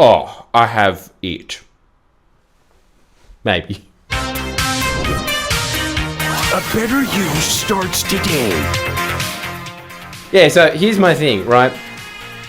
Oh, I have it. Maybe. A better you starts today. Yeah, so here's my thing, right?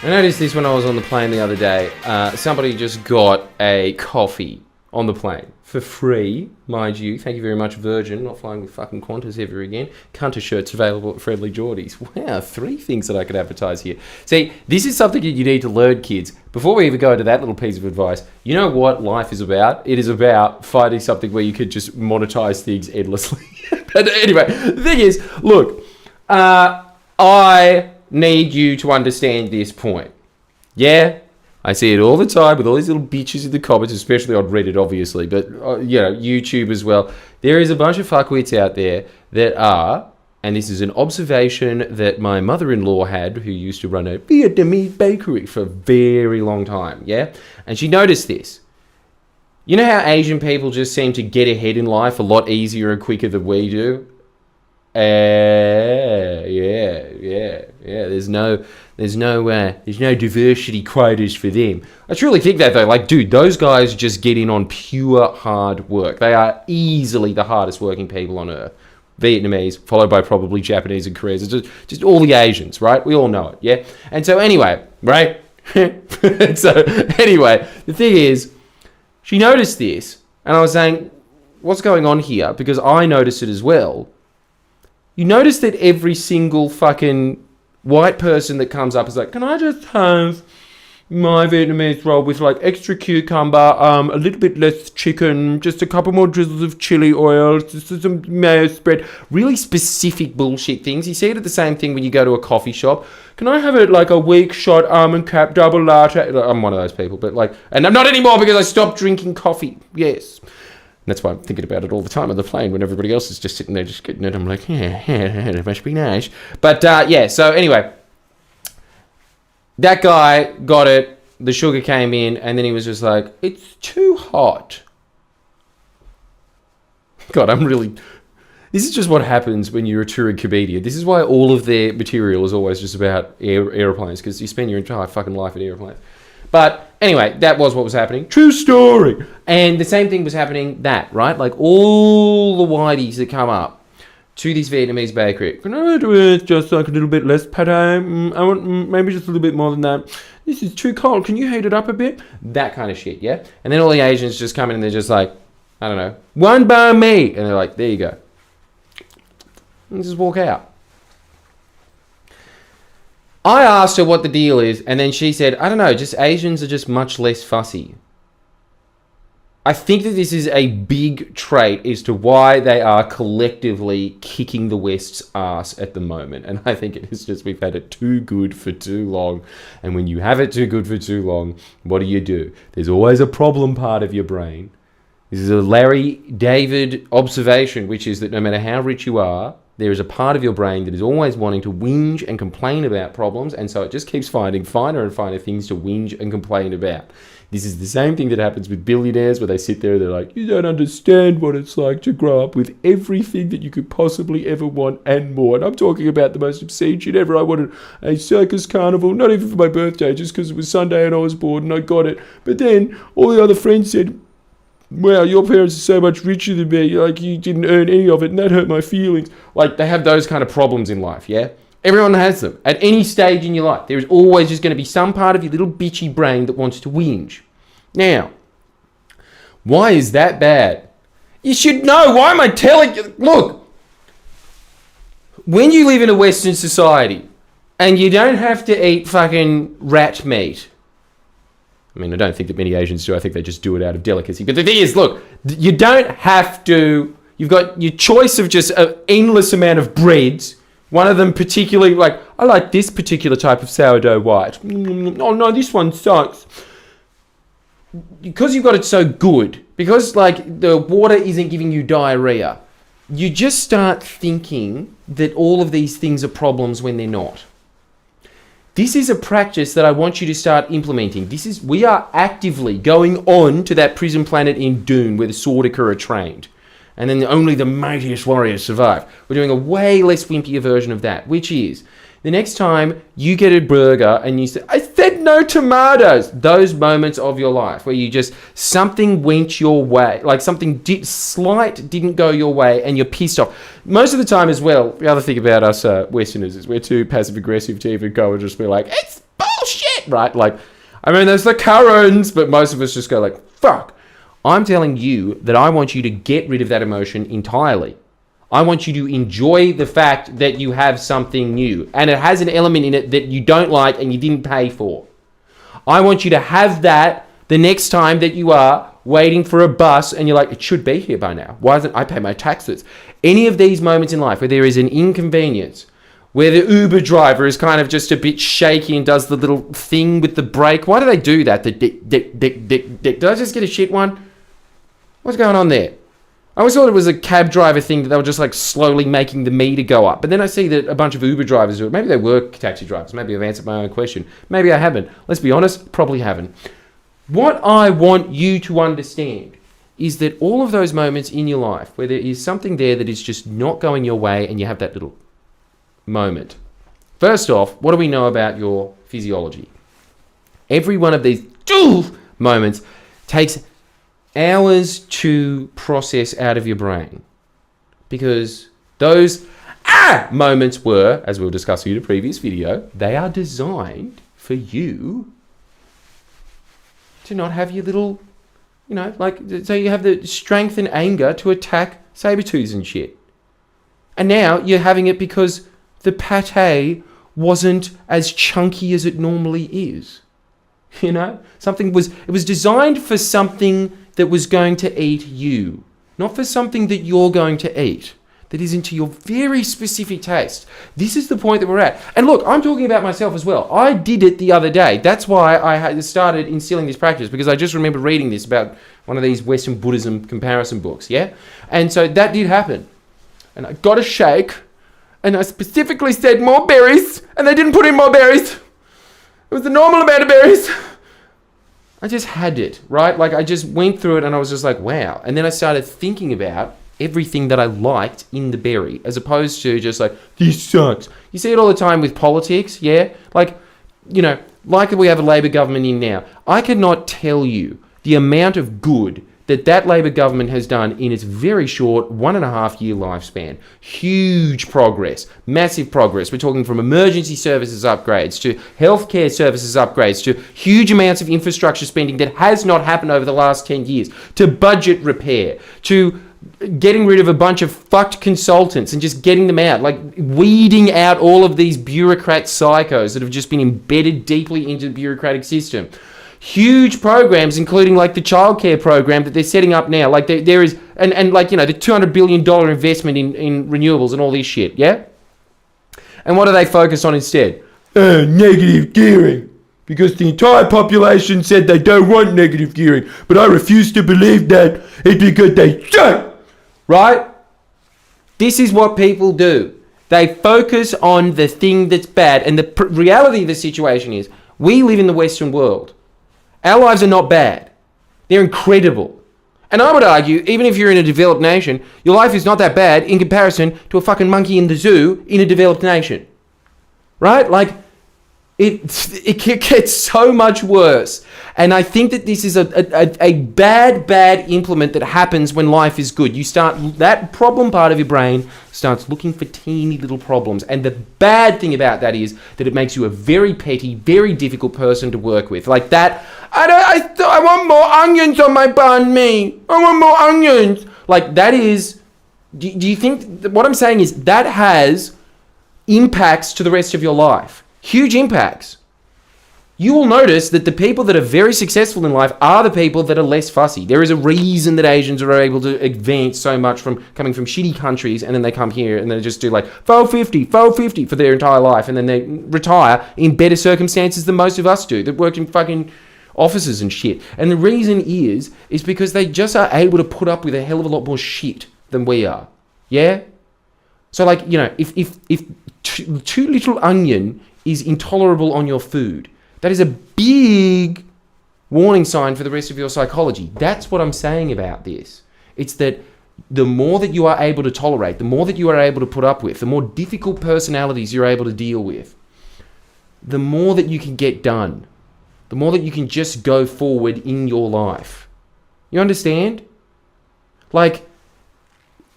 I noticed this when I was on the plane the other day. Somebody just got a coffee on the plane for free, mind you. Thank you very much, Virgin. Not flying with fucking Qantas ever again. Qantas shirts available at Friendly Geordies. Wow, 3 things that I could advertise here. See, this is something that you need to learn, kids. Before we even go into that little piece of advice, you know what life is about? It is about finding something where you could just monetize things endlessly. But anyway, the thing is, look, I need you to understand this point. Yeah? I see it all the time with all these little bitches in the comments, especially on Reddit, obviously, but, YouTube as well. There is a bunch of fuckwits out there that are, and this is an observation that my mother-in-law had, who used to run a Vietnamese bakery for a very long time, yeah? And she noticed this. You know how Asian people just seem to get ahead in life a lot easier and quicker than we do? Yeah. There's no diversity quotas for them. I truly think that though. Like, dude, those guys just get in on pure hard work. They are easily the hardest working people on earth. Vietnamese, followed by probably Japanese and Koreans. It's just all the Asians, right? We all know it, yeah? And so anyway, right? The thing is, she noticed this, and I was saying, what's going on here? Because I noticed it as well. You notice that every single fucking white person that comes up is like, can I just have my Vietnamese roll with like extra cucumber, a little bit less chicken, just a couple more drizzles of chili oil, just some mayo spread. Really specific bullshit things. You see it at the same thing when you go to a coffee shop. Can I have it like a weak shot almond cap double latte? I'm one of those people, but like, and I'm not anymore because I stopped drinking coffee. Yes. And that's why I'm thinking about it all the time on the plane when everybody else is just sitting there just getting it. I'm like, yeah, it must be nice. But so anyway, that guy got it, the sugar came in, and then he was just like, it's too hot. God, this is just what happens when you're a touring comedian. This is why all of their material is always just about airplanes, because you spend your entire fucking life in airplanes. But anyway, that was what was happening. True story. And the same thing was happening right? Like all the whiteys that come up to this Vietnamese bakery. Can I do it just like a little bit less pate? I want maybe just a little bit more than that. This is too cold. Can you heat it up a bit? That kind of shit, yeah? And then all the Asians just come in and they're just like, I don't know, one bar me. And they're like, there you go. And just walk out. I asked her what the deal is, and then she said, I don't know, just Asians are just much less fussy. I think that this is a big trait as to why they are collectively kicking the West's ass at the moment. And I think it is just we've had it too good for too long. And when you have it too good for too long, what do? There's always a problem part of your brain. This is a Larry David observation, which is that no matter how rich you are, there is a part of your brain that is always wanting to whinge and complain about problems, and so it just keeps finding finer and finer things to whinge and complain about. This is the same thing that happens with billionaires, where they sit there and they're like, you don't understand what it's like to grow up with everything that you could possibly ever want and more. And I'm talking about the most obscene shit ever. I wanted a circus carnival, not even for my birthday, just because it was Sunday and I was bored and I got it. But then all the other friends said, wow, your parents are so much richer than me, like you didn't earn any of it, and that hurt my feelings. Like, they have those kind of problems in life, yeah? Everyone has them. At any stage in your life, there is always just going to be some part of your little bitchy brain that wants to whinge. Now, why is that bad? You should know. Why am I telling you? Look, when you live in a Western society, and you don't have to eat fucking rat meat, I mean, I don't think that many Asians do. I think they just do it out of delicacy. But the thing is, look, you don't have to. You've got your choice of just an endless amount of breads. One of them particularly, like, I like this particular type of sourdough white. Oh, no, this one sucks. Because you've got it so good, because, like, the water isn't giving you diarrhea, you just start thinking that all of these things are problems when they're not. This is a practice that I want you to start implementing. We are actively going on to that prison planet in Dune where the Swordika are trained. And then only the mightiest warriors survive. We're doing a way less wimpier version of that, which is The next time you get a burger and you say, I said no tomatoes. Those moments of your life where you just, something went your way, like something slight didn't go your way and you're pissed off. Most of the time as well, the other thing about us Westerners is we're too passive aggressive to even go and just be like, it's bullshit, right? Like, I mean, there's the currents, but most of us just go like, fuck. I'm telling you that I want you to get rid of that emotion entirely. I want you to enjoy the fact that you have something new and it has an element in it that you don't like and you didn't pay for. I want you to have that the next time that you are waiting for a bus and you're like, it should be here by now. Why doesn't I pay my taxes? Any of these moments in life where there is an inconvenience, where the Uber driver is kind of just a bit shaky and does the little thing with the brake. Why do they do that? The dick. Did I just get a shit one? What's going on there? I always thought it was a cab driver thing that they were just like slowly making the meter go up. But then I see that a bunch of Uber drivers do it. Maybe they were taxi drivers. Maybe I've answered my own question. Maybe I haven't. Let's be honest, probably haven't. What I want you to understand is that all of those moments in your life where there is something there that is just not going your way and you have that little moment. First off, what do we know about your physiology? Every one of these moments takes hours to process out of your brain because those moments were, as we'll discuss in a previous video, they are designed for you to not have your little, like, so you have the strength and anger to attack saber-tooths and shit. And now you're having it because the pate wasn't as chunky as it normally is. It was designed for something that was going to eat you, not for something that you're going to eat, that is into your very specific taste. This is the point that we're at. And look, I'm talking about myself as well. I did it the other day. That's why I had started instilling this practice, because I just remember reading this about one of these Western Buddhism comparison books, yeah? And so that did happen. And I got a shake, and I specifically said more berries, and they didn't put in more berries. It was the normal amount of berries. I just had it, right? Like, I just went through it and I was just like, wow. And then I started thinking about everything that I liked in the berry, as opposed to just like, this sucks. You see it all the time with politics, yeah? Like, like we have a Labor government in now. I cannot tell you the amount of good that Labor government has done in its very short 1.5 year lifespan. Huge progress, massive progress. We're talking from emergency services upgrades to healthcare services upgrades to huge amounts of infrastructure spending that has not happened over the last 10 years, to budget repair, to getting rid of a bunch of fucked consultants and just getting them out, like weeding out all of these bureaucrat psychos that have just been embedded deeply into the bureaucratic system. Huge programs, including like the childcare program that they're setting up now. Like there is, and like, the $200 billion investment in renewables and all this shit, yeah? And what do they focus on instead? Negative gearing. Because the entire population said they don't want negative gearing. But I refuse to believe that. It's because they don't. Right? This is what people do. They focus on the thing that's bad. And the reality of the situation is, we live in the Western world. Our lives are not bad. They're incredible. And I would argue, even if you're in a developed nation, your life is not that bad in comparison to a fucking monkey in the zoo in a developed nation. Right? Like, it gets so much worse. And I think that this is a bad implement that happens when life is good. You start, that problem part of your brain starts looking for teeny little problems. And the bad thing about that is that it makes you a very petty, very difficult person to work with. Like that, I want more onions on my banh mi. I want more onions. Like that is, do you think, what I'm saying is that has impacts to the rest of your life. Huge impacts. You will notice that the people that are very successful in life are the people that are less fussy. There is a reason that Asians are able to advance so much from coming from shitty countries, and then they come here and they just do like 450 for their entire life, and then they retire in better circumstances than most of us do that work in fucking offices and shit. And the reason is because they just are able to put up with a hell of a lot more shit than we are. Yeah? So like, if too little onion is intolerable on your food, that is a big warning sign for the rest of your psychology. That's what I'm saying about this. It's that the more that you are able to tolerate, the more that you are able to put up with, the more difficult personalities you're able to deal with, the more that you can get done. The more that you can just go forward in your life. You understand? Like,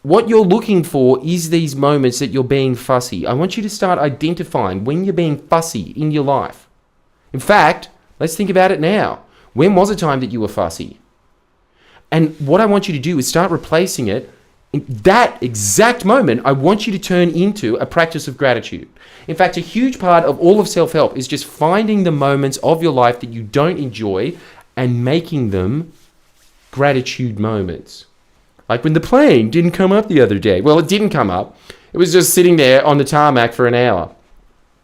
what you're looking for is these moments that you're being fussy. I want you to start identifying when you're being fussy in your life. In fact, let's think about it now. When was a time that you were fussy? And what I want you to do is start replacing it. In that exact moment, I want you to turn into a practice of gratitude. In fact, a huge part of all of self-help is just finding the moments of your life that you don't enjoy and making them gratitude moments. Like when the plane didn't come up the other day. Well, it didn't come up. It was just sitting there on the tarmac for an hour.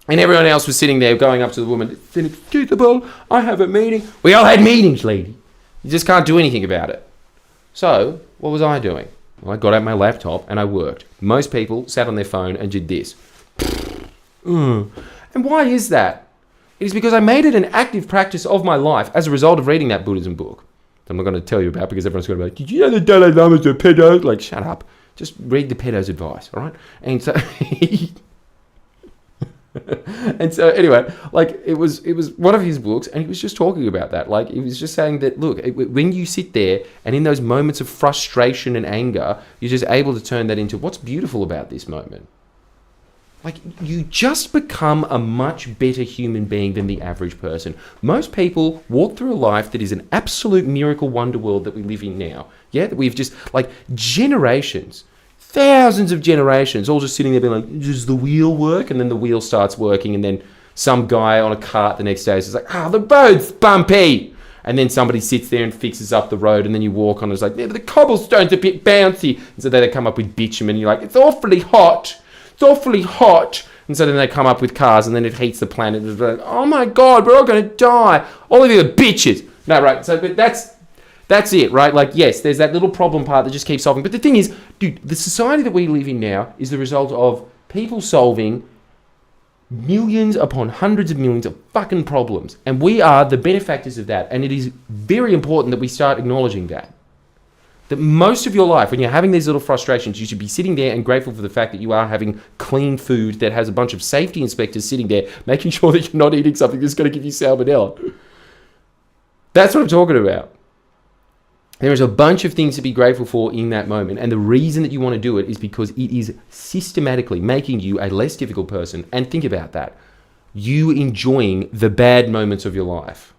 And everyone else was sitting there going up to the woman, "Inexcusable, I have a meeting." We all had meetings, lady. You just can't do anything about it. So, what was I doing? Well, I got out my laptop and I worked. Most people sat on their phone and did this. And why is that? It is because I made it an active practice of my life as a result of reading that Buddhism book. I'm not going to tell you about because everyone's going to be like, "Did you know the Dalai Lama's a pedo?" Like, shut up. Just read the pedo's advice, all right? And so... and so anyway, like it was one of his books, and he was just talking about that. Like he was just saying that, look, when you sit there and in those moments of frustration and anger, you're just able to turn that into what's beautiful about this moment. Like you just become a much better human being than the average person. Most people walk through a life that is an absolute miracle wonder world that we live in now. Yeah, that we've just like generations. Thousands of generations all just sitting there being like, "Does the wheel work?" And then the wheel starts working, and then some guy on a cart the next day is like, "The road's bumpy." And then somebody sits there and fixes up the road, and then you walk on and it's like, "Yeah, but the cobblestone's a bit bouncy." And so then they come up with bitumen, and you're like, "It's awfully hot. It's awfully hot." And so then they come up with cars, and then it heats the planet. It's like, "Oh my God, we're all going to die. All of you are bitches." No, right. So, but that's it, right? Like, yes, there's that little problem part that just keeps solving. But the thing is, dude, the society that we live in now is the result of people solving millions upon hundreds of millions of fucking problems. And we are the benefactors of that. And it is very important that we start acknowledging that. That most of your life, when you're having these little frustrations, you should be sitting there and grateful for the fact that you are having clean food that has a bunch of safety inspectors sitting there, making sure that you're not eating something that's going to give you salmonella. That's what I'm talking about. There is a bunch of things to be grateful for in that moment. And the reason that you want to do it is because it is systematically making you a less difficult person. And think about that. You enjoying the bad moments of your life.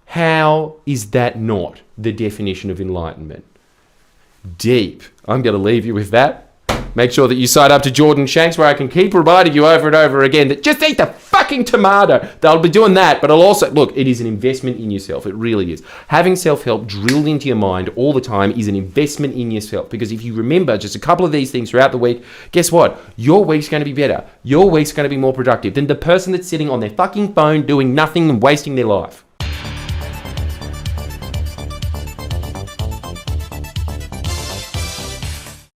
How is that not the definition of enlightenment? Deep. I'm going to leave you with that. Make sure that you sign up to Jordan Shanks, where I can keep reminding you over and over again that just eat the fucking tomato. They'll be doing that, but I'll also... Look, it is an investment in yourself. It really is. Having self-help drilled into your mind all the time is an investment in yourself, because if you remember just a couple of these things throughout the week, guess what? Your week's going to be better. Your week's going to be more productive than the person that's sitting on their fucking phone doing nothing and wasting their life.